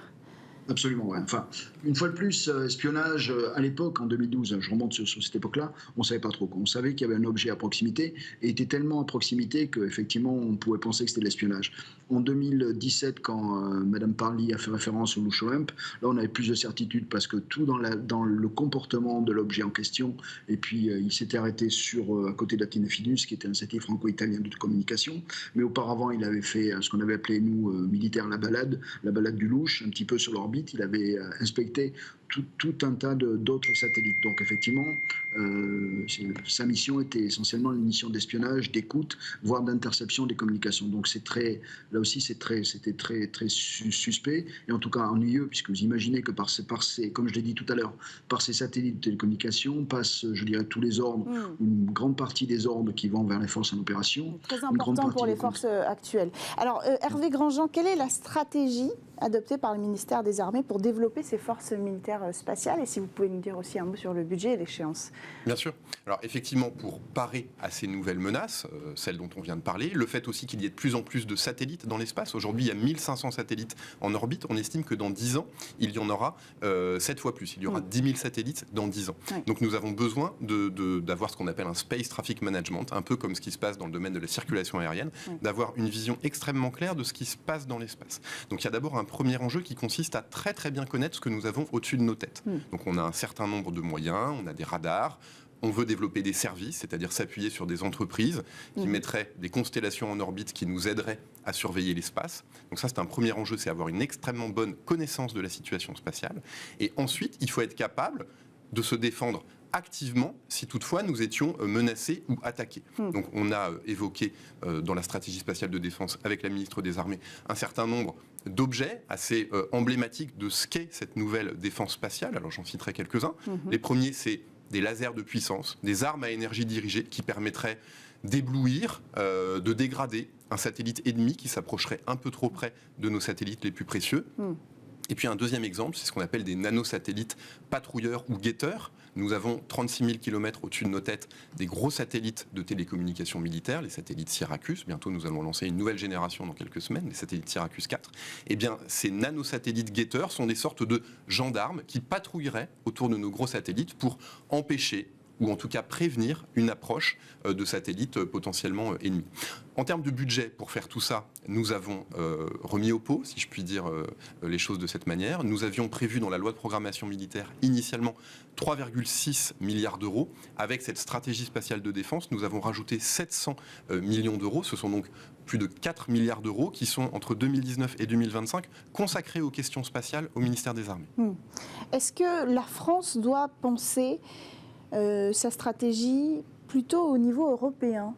Absolument, ouais. Enfin, une fois de plus, espionnage, à l'époque, en 2012, je remonte sur cette époque-là, on ne savait pas trop. On savait qu'il y avait un objet à proximité, et il était tellement à proximité qu'effectivement, on pouvait penser que c'était de l'espionnage. En 2017, quand Mme Parly a fait référence au Louchoemp, là, on avait plus de certitude, parce que tout dans le comportement de l'objet en question, et puis il s'était arrêté à côté d'Athena Fidus, qui était un satellite franco-italien de communication, mais auparavant, il avait fait ce qu'on avait appelé, nous, militaires, la balade du Louche, un petit peu sur l'orbite. Il avait inspecté tout un tas d'autres satellites. Donc effectivement, sa mission était essentiellement une mission d'espionnage, d'écoute, voire d'interception des communications. Donc là aussi, c'était très suspect et en tout cas ennuyeux, puisque vous imaginez que par ces, comme je l'ai dit tout à l'heure, par ces satellites de télécommunications passent, je dirais, tous les ordres, une grande partie des ordres qui vont vers les forces en opération. Très important pour les forces actuelles. Alors Hervé Grandjean, quelle est la stratégie adoptée par le ministère des Armées pour développer ces forces militaires spatiales, et si vous pouvez nous dire aussi un mot sur le budget et l'échéance. Bien sûr. Alors effectivement, pour parer à ces nouvelles menaces, celles dont on vient de parler, le fait aussi qu'il y ait de plus en plus de satellites dans l'espace. Aujourd'hui, il y a 1500 satellites en orbite. On estime que dans 10 ans, il y en aura 7 fois plus. Il y aura 10 000 satellites dans 10 ans. Oui. Donc nous avons besoin d'avoir ce qu'on appelle un Space Traffic Management, un peu comme ce qui se passe dans le domaine de la circulation aérienne, d'avoir une vision extrêmement claire de ce qui se passe dans l'espace. Donc il y a d'abord un premier enjeu qui consiste à très très bien connaître ce que nous avons au-dessus de nos têtes. Donc on a un certain nombre de moyens, on a des radars, on veut développer des services, c'est-à-dire s'appuyer sur des entreprises qui mettraient des constellations en orbite qui nous aideraient à surveiller l'espace. Donc ça, c'est un premier enjeu, c'est avoir une extrêmement bonne connaissance de la situation spatiale. Et ensuite, il faut être capable de se défendre activement si toutefois nous étions menacés ou attaqués. Donc on a évoqué dans la stratégie spatiale de défense avec la ministre des Armées un certain nombre d'objets assez emblématiques de ce qu'est cette nouvelle défense spatiale. Alors j'en citerai quelques-uns. Les premiers, c'est des lasers de puissance, des armes à énergie dirigée qui permettraient d'éblouir, de dégrader un satellite ennemi qui s'approcherait un peu trop près de nos satellites les plus précieux. Et puis un deuxième exemple, c'est ce qu'on appelle des nanosatellites patrouilleurs ou guetteurs. Nous avons 36 000 km au-dessus de nos têtes des gros satellites de télécommunications militaires, les satellites Syracuse. Bientôt, nous allons lancer une nouvelle génération dans quelques semaines, les satellites Syracuse 4. Eh bien, ces nanosatellites guetteurs sont des sortes de gendarmes qui patrouilleraient autour de nos gros satellites pour empêcher ou en tout cas prévenir une approche de satellites potentiellement ennemis. En termes de budget, pour faire tout ça, nous avons remis au pot, si je puis dire les choses de cette manière. Nous avions prévu dans la loi de programmation militaire initialement 3,6 milliards d'euros. Avec cette stratégie spatiale de défense, nous avons rajouté 700 millions d'euros. Ce sont donc plus de 4 milliards d'euros qui sont entre 2019 et 2025 consacrés aux questions spatiales au ministère des Armées. Est-ce que la France doit penser sa stratégie plutôt au niveau européen ?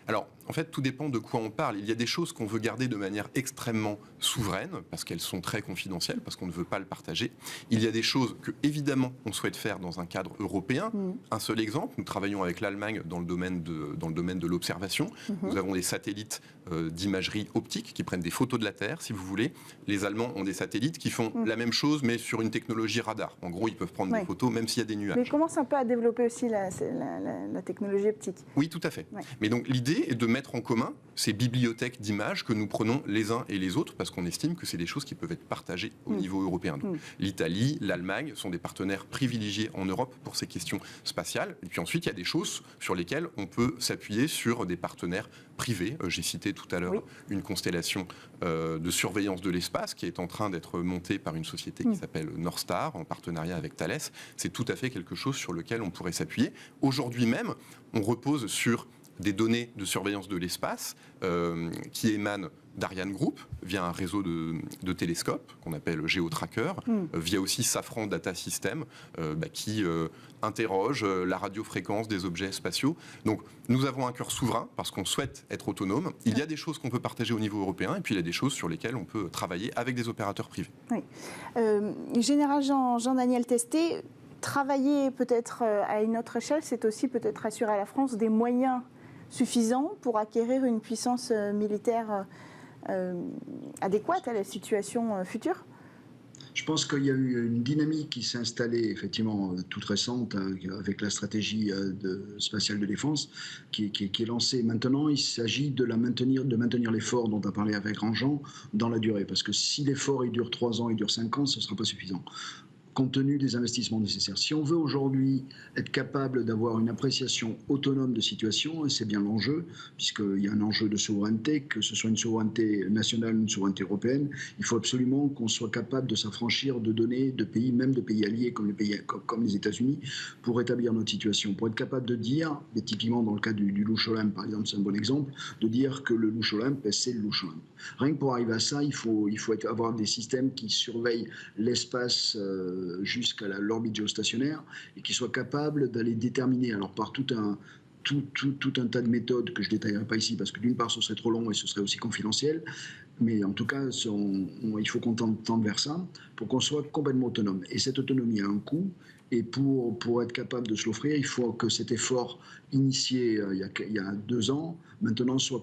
Alors, en fait, tout dépend de quoi on parle. Il y a des choses qu'on veut garder de manière extrêmement souveraine, parce qu'elles sont très confidentielles, parce qu'on ne veut pas le partager. Il y a des choses que, évidemment, on souhaite faire dans un cadre européen. Un seul exemple, nous travaillons avec l'Allemagne dans le domaine de l'observation. Nous avons des satellites d'imagerie optique qui prennent des photos de la Terre, si vous voulez. Les Allemands ont des satellites qui font la même chose, mais sur une technologie radar. En gros, ils peuvent prendre des photos, même s'il y a des nuages. Mais ils commencent un peu à développer aussi la technologie optique. Oui, tout à fait. Ouais. Mais donc, l'idée est de mettre en commun ces bibliothèques d'images que nous prenons les uns et les autres, parce qu'on estime que c'est des choses qui peuvent être partagées au niveau européen. Donc, l'Italie, l'Allemagne sont des partenaires privilégiés en Europe pour ces questions spatiales. Et puis ensuite, il y a des choses sur lesquelles on peut s'appuyer sur des partenaires privés. J'ai cité tout à l'heure une constellation de surveillance de l'espace qui est en train d'être montée par une société qui s'appelle Norstar, en partenariat avec Thales. C'est tout à fait quelque chose sur lequel on pourrait s'appuyer. Aujourd'hui même, on repose sur des données de surveillance de l'espace qui émanent d'Ariane Group via un réseau de télescopes qu'on appelle GeoTracker, via aussi Safran Data System qui interroge la radiofréquence des objets spatiaux. Donc nous avons un cœur souverain parce qu'on souhaite être autonome. Il y a des choses qu'on peut partager au niveau européen et puis il y a des choses sur lesquelles on peut travailler avec des opérateurs privés. Oui. Général Jean-Daniel Testé, travailler peut-être à une autre échelle, c'est aussi peut-être assurer à la France des moyens suffisants pour acquérir une puissance militaire adéquate à la situation future ? Je pense qu'il y a eu une dynamique qui s'est installée, effectivement, toute récente, avec la stratégie spatiale de défense, qui est lancée. Maintenant, il s'agit de maintenir l'effort dont a parlé avec Grandjean dans la durée. Parce que si l'effort il dure 3 ans, il dure 5 ans, ce ne sera pas suffisant, compte tenu des investissements nécessaires. Si on veut aujourd'hui être capable d'avoir une appréciation autonome de situation, et c'est bien l'enjeu, puisqu'il y a un enjeu de souveraineté, que ce soit une souveraineté nationale ou une souveraineté européenne, il faut absolument qu'on soit capable de s'affranchir de données de pays, même de pays alliés comme les États-Unis, pour établir notre situation. Pour être capable de dire, et typiquement dans le cas du Louche Olympe, par exemple, c'est un bon exemple, de dire que le Louche Olympe, c'est le Louche Olympe. Rien que pour arriver à ça, il faut avoir des systèmes qui surveillent l'espace jusqu'à l'orbite géostationnaire et qui soient capables d'aller déterminer, alors par tout un tas de méthodes que je ne détaillerai pas ici parce que d'une part ce serait trop long et ce serait aussi confidentiel, mais en tout cas il faut qu'on tende vers ça pour qu'on soit complètement autonome. Et cette autonomie a un coût et pour être capable de se l'offrir, il faut que cet effort initié il y a 2 ans maintenant soit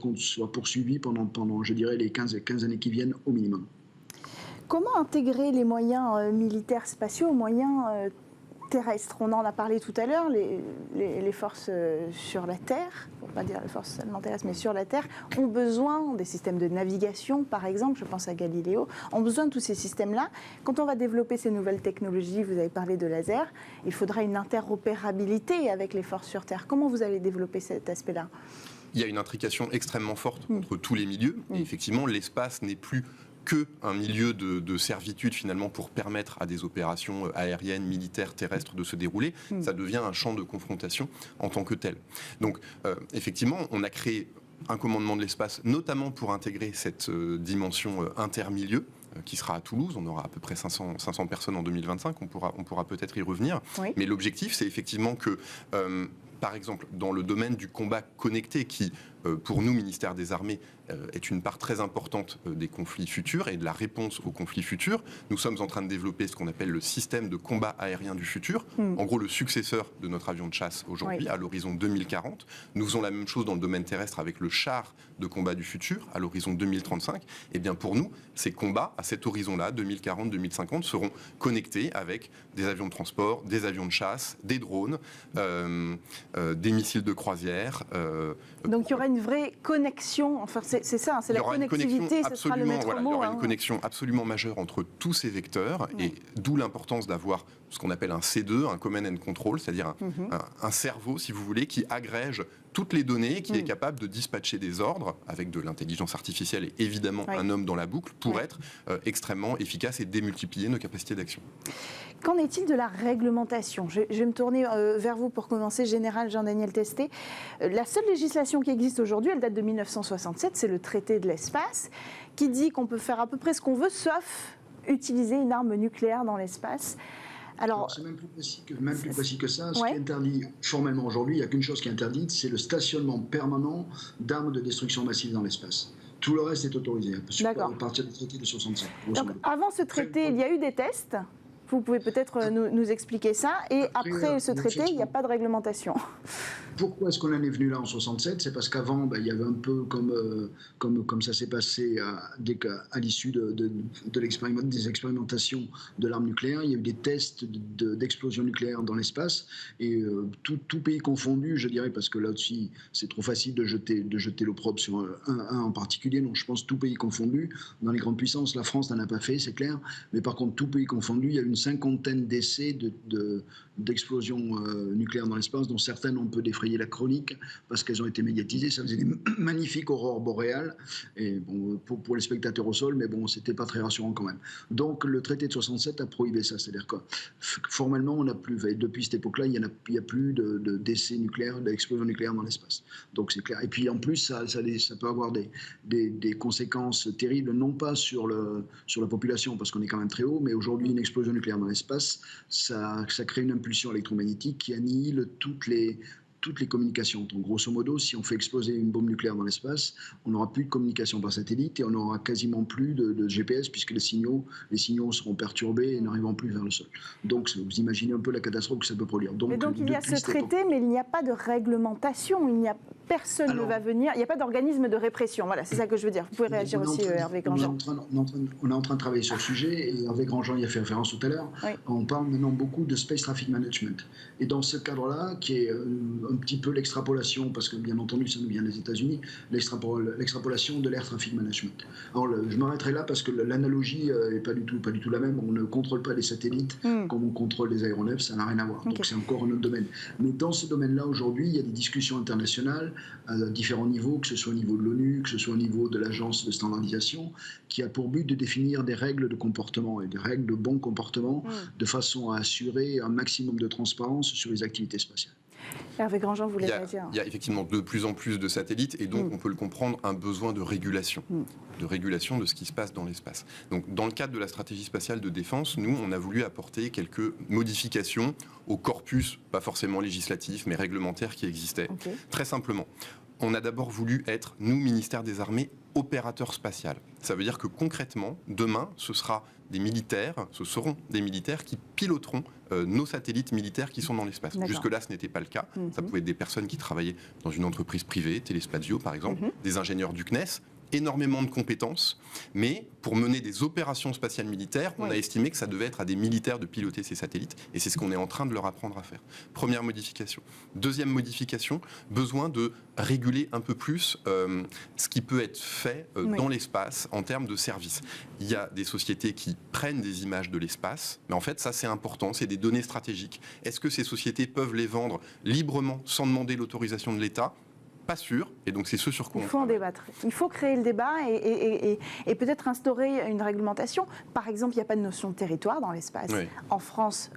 poursuivi pendant je dirais les 15 années qui viennent au minimum. Comment intégrer les moyens militaires spatiaux aux moyens terrestres ? On en a parlé tout à l'heure, les forces sur la Terre, pour ne pas dire les forces seulement terrestres, mais sur la Terre, ont besoin des systèmes de navigation, par exemple, je pense à Galileo, ont besoin de tous ces systèmes-là. Quand on va développer ces nouvelles technologies, vous avez parlé de laser, il faudra une interopérabilité avec les forces sur Terre. Comment vous allez développer cet aspect-là ? Il y a une intrication extrêmement forte entre tous les milieux. Et effectivement, l'espace n'est plus qu'un milieu de servitude finalement pour permettre à des opérations aériennes, militaires, terrestres de se dérouler. Ça devient un champ de confrontation en tant que tel. Donc effectivement, on a créé un commandement de l'espace, notamment pour intégrer cette dimension intermilieu, qui sera à Toulouse. On aura à peu près 500 personnes en 2025. On pourra peut-être y revenir. Oui. Mais l'objectif, c'est effectivement que, par exemple, dans le domaine du combat connecté, qui pour nous, ministère des Armées, est une part très importante des conflits futurs et de la réponse aux conflits futurs. Nous sommes en train de développer ce qu'on appelle le système de combat aérien du futur, en gros le successeur de notre avion de chasse aujourd'hui, à l'horizon 2040. Nous faisons la même chose dans le domaine terrestre avec le char de combat du futur à l'horizon 2035. Et bien pour nous, ces combats à cet horizon-là, 2040-2050, seront connectés avec des avions de transport, des avions de chasse, des drones, des missiles de croisière. Donc il y aura une vraie connexion, enfin c'est ça, c'est la connectivité, ce sera le maître mot. Il y aura une connexion absolument majeure entre tous ces vecteurs, et d'où l'importance d'avoir ce qu'on appelle un C2, un Command and Control, c'est-à-dire un cerveau, si vous voulez, qui agrège toutes les données, qui est capable de dispatcher des ordres avec de l'intelligence artificielle et évidemment un homme dans la boucle pour être extrêmement efficace et démultiplier nos capacités d'action. Qu'en est-il de la réglementation ? Je vais me tourner vers vous pour commencer, Général Jean-Daniel Testé. La seule législation qui existe aujourd'hui, elle date de 1967, c'est le traité de l'espace, qui dit qu'on peut faire à peu près ce qu'on veut, sauf utiliser une arme nucléaire dans l'espace. Alors, c'est même plus précis que ça. Ce qui est interdit formellement aujourd'hui, il n'y a qu'une chose qui est interdite, c'est le stationnement permanent d'armes de destruction massive dans l'espace. Tout le reste est autorisé, à partir du traité de 67. Donc, avant ce traité, il y a eu des tests. Vous pouvez peut-être nous expliquer ça. Et après ce traité, il n'y a pas de réglementation. Pourquoi est-ce qu'on en est venu là en 67 ? C'est parce qu'avant, il y avait un peu comme ça s'est passé à l'issue des expérimentations de l'arme nucléaire. Il y a eu des tests d'explosion nucléaire dans l'espace. Et tout pays confondu, je dirais, parce que là aussi, c'est trop facile de jeter l'opprobre sur un en particulier. Donc je pense tout pays confondu. Dans les grandes puissances, la France n'en a pas fait, c'est clair. Mais par contre, tout pays confondu, il y a une cinquantaine d'essais d'explosions nucléaires dans l'espace, dont certaines on peut défrayer la chronique parce qu'elles ont été médiatisées. Ça faisait des magnifiques aurores boréales, et bon, pour les spectateurs au sol, mais bon, c'était pas très rassurant quand même. Donc le traité de 67 a prohibé ça, c'est-à-dire que formellement, on n'a plus, depuis cette époque-là, il n'y a plus d'essais nucléaires, d'explosions nucléaires dans l'espace. Donc c'est clair. Et puis en plus, ça peut avoir des conséquences terribles, non pas sur la population, parce qu'on est quand même très haut, mais aujourd'hui, une explosion nucléaire dans l'espace, ça crée une impulsion électromagnétique qui annihile toutes les communications. Donc, grosso modo, si on fait exploser une bombe nucléaire dans l'espace, on n'aura plus de communication par satellite et on n'aura quasiment plus de GPS puisque les signaux seront perturbés et n'arriveront plus vers le sol. Donc, vous imaginez un peu la catastrophe que ça peut produire. Donc il y a ce traité, mais il n'y a pas de réglementation. Personne ne va venir. Il n'y a pas d'organisme de répression. Voilà, c'est ça que je veux dire. Vous pouvez réagir aussi, Hervé Grandjean. On est en train de travailler sur le sujet et Hervé Grandjean y a fait référence tout à l'heure. Oui. On parle maintenant beaucoup de Space Traffic Management. Et dans ce cadre-là, qui est un petit peu l'extrapolation, parce que bien entendu ça nous vient des États-Unis, l'extrapolation de l'Air Traffic Management. Alors je m'arrêterai là parce que l'analogie n'est pas du tout la même. On ne contrôle pas les satellites comme on contrôle les aéronefs, ça n'a rien à voir. Okay. Donc c'est encore un autre domaine. Mais dans ce domaine-là aujourd'hui, il y a des discussions internationales à différents niveaux, que ce soit au niveau de l'ONU, que ce soit au niveau de l'agence de standardisation, qui a pour but de définir des règles de comportement et des règles de bon comportement de façon à assurer un maximum de transparence sur les activités spatiales. Hervé Grandjean, vous voulez réagir ? Il y a effectivement de plus en plus de satellites et donc on peut le comprendre, un besoin de régulation de ce qui se passe dans l'espace. Donc dans le cadre de la stratégie spatiale de défense, nous on a voulu apporter quelques modifications au corpus, pas forcément législatif mais réglementaire qui existait. Okay. Très simplement, on a d'abord voulu être, nous, ministère des Armées, opérateur spatial. Ça veut dire que concrètement, demain, ce seront des militaires qui piloteront nos satellites militaires qui sont dans l'espace. Jusque-là, ce n'était pas le cas. Ça pouvait être des personnes qui travaillaient dans une entreprise privée, Téléspazio par exemple, des ingénieurs du CNES, énormément de compétences, mais pour mener des opérations spatiales militaires, on a estimé que ça devait être à des militaires de piloter ces satellites, et c'est ce qu'on est en train de leur apprendre à faire. Première modification. Deuxième modification, besoin de réguler un peu plus ce qui peut être fait dans l'espace en termes de services. Il y a des sociétés qui prennent des images de l'espace, mais en fait ça c'est important, c'est des données stratégiques. Est-ce que ces sociétés peuvent les vendre librement sans demander l'autorisation de l'État ? Pas sûr, et donc c'est ce sur quoi il faut en débattre. Il faut créer le débat et peut-être instaurer une réglementation. Par exemple, il n'y a pas de notion de territoire dans l'espace. Oui. En France,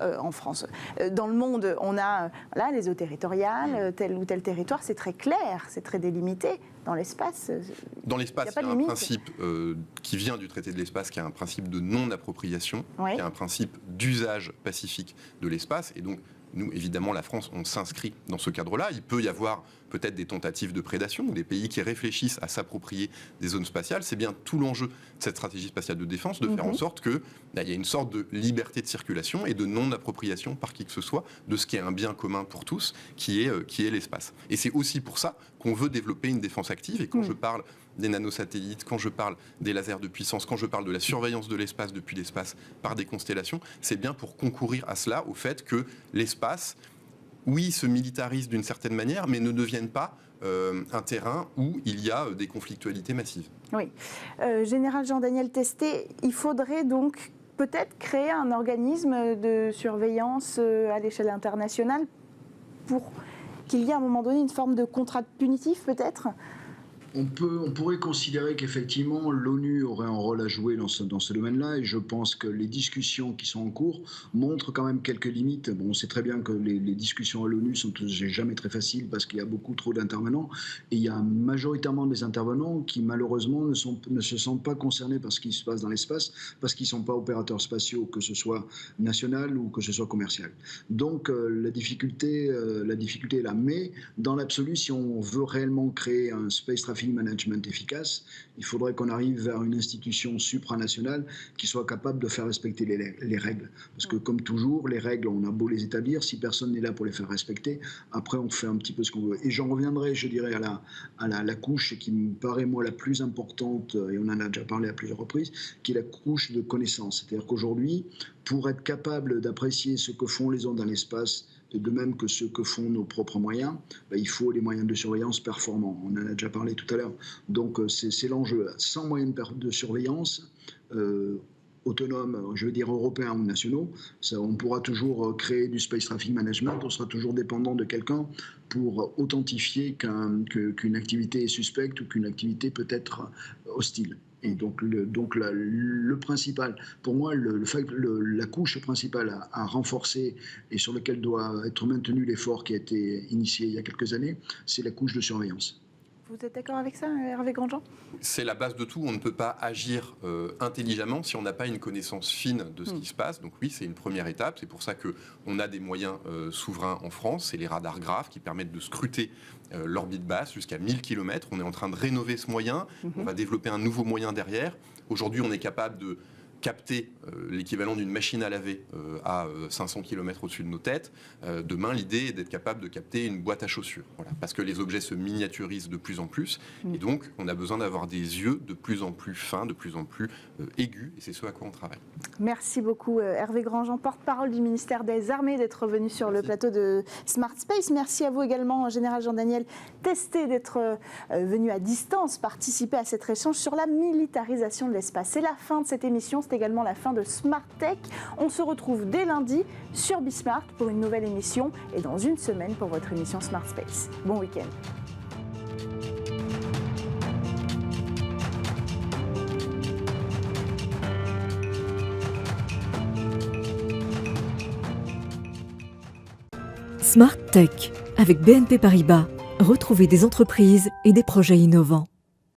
dans le monde, on a les eaux territoriales, tel ou tel territoire, c'est très clair, c'est très délimité. Dans l'espace, il y a un principe qui vient du traité de l'espace, qui est un principe de non-appropriation, qui est un principe d'usage pacifique de l'espace, et donc Nous, évidemment, la France, on s'inscrit dans ce cadre-là. Il peut y avoir peut-être des tentatives de prédation, ou des pays qui réfléchissent à s'approprier des zones spatiales. C'est bien tout l'enjeu de cette stratégie spatiale de défense, de faire en sorte qu'il y ait une sorte de liberté de circulation et de non-appropriation par qui que ce soit de ce qui est un bien commun pour tous, qui est l'espace. Et c'est aussi pour ça qu'on veut développer une défense active. Et quand je parle des nanosatellites, quand je parle des lasers de puissance, quand je parle de la surveillance de l'espace depuis l'espace par des constellations, c'est bien pour concourir à cela, au fait que l'espace, oui, se militarise d'une certaine manière, mais ne devienne pas un terrain où il y a des conflictualités massives. Oui. Général Jean-Daniel Testé, il faudrait donc peut-être créer un organisme de surveillance à l'échelle internationale pour qu'il y ait à un moment donné une forme de contrat punitif peut-être ? On pourrait considérer qu'effectivement l'ONU aurait un rôle à jouer dans ce domaine-là, et je pense que les discussions qui sont en cours montrent quand même quelques limites. Bon, on sait très bien que les discussions à l'ONU sont jamais très faciles parce qu'il y a beaucoup trop d'intervenants, et il y a majoritairement des intervenants qui malheureusement ne se sentent pas concernés par ce qui se passe dans l'espace parce qu'ils ne sont pas opérateurs spatiaux, que ce soit national ou que ce soit commercial. Donc la difficulté est là. Mais dans l'absolu, si on veut réellement créer un space traffic management efficace, il faudrait qu'on arrive vers une institution supranationale qui soit capable de faire respecter les règles. Parce que comme toujours, les règles, on a beau les établir, si personne n'est là pour les faire respecter, après on fait un petit peu ce qu'on veut. Et j'en reviendrai, je dirais, à la couche qui me paraît moi la plus importante, et on en a déjà parlé à plusieurs reprises, qui est la couche de connaissance. C'est-à-dire qu'aujourd'hui, pour être capable d'apprécier ce que font les ondes dans l'espace, de même que ce que font nos propres moyens, il faut des moyens de surveillance performants. On en a déjà parlé tout à l'heure. Donc c'est l'enjeu. Sans moyens de surveillance autonomes, je veux dire européens ou nationaux, on pourra toujours créer du space traffic management, on sera toujours dépendant de quelqu'un pour authentifier qu'une activité est suspecte ou qu'une activité peut être hostile. Et donc le principal, pour moi, la couche principale à renforcer et sur laquelle doit être maintenu l'effort qui a été initié il y a quelques années, c'est la couche de surveillance. Vous êtes d'accord avec ça, Hervé Grandjean ? C'est la base de tout. On ne peut pas agir intelligemment si on n'a pas une connaissance fine de ce qui se passe. Donc oui, c'est une première étape. C'est pour ça qu'on a des moyens souverains en France. C'est les radars GRAV qui permettent de scruter l'orbite basse jusqu'à 1000 km. On est en train de rénover ce moyen. On va développer un nouveau moyen derrière. Aujourd'hui, on est capable de capter l'équivalent d'une machine à laver à 500 km au-dessus de nos têtes. Demain, l'idée est d'être capable de capter une boîte à chaussures. Voilà, parce que les objets se miniaturisent de plus en plus. Et donc, on a besoin d'avoir des yeux de plus en plus fins, de plus en plus aigus. Et c'est ce à quoi on travaille. Merci beaucoup, Hervé Grandjean, porte-parole du ministère des Armées, d'être revenu sur le plateau de Smart Space. Merci à vous également, Général Jean-Daniel Testé, d'être venu à distance participer à cet échange sur la militarisation de l'espace. C'est la fin de cette émission. C'est également la fin de Smart Tech. On se retrouve dès lundi sur Bismart pour une nouvelle émission et dans une semaine pour votre émission Smart Space. Bon week-end. Smart Tech avec BNP Paribas. Retrouvez des entreprises et des projets innovants.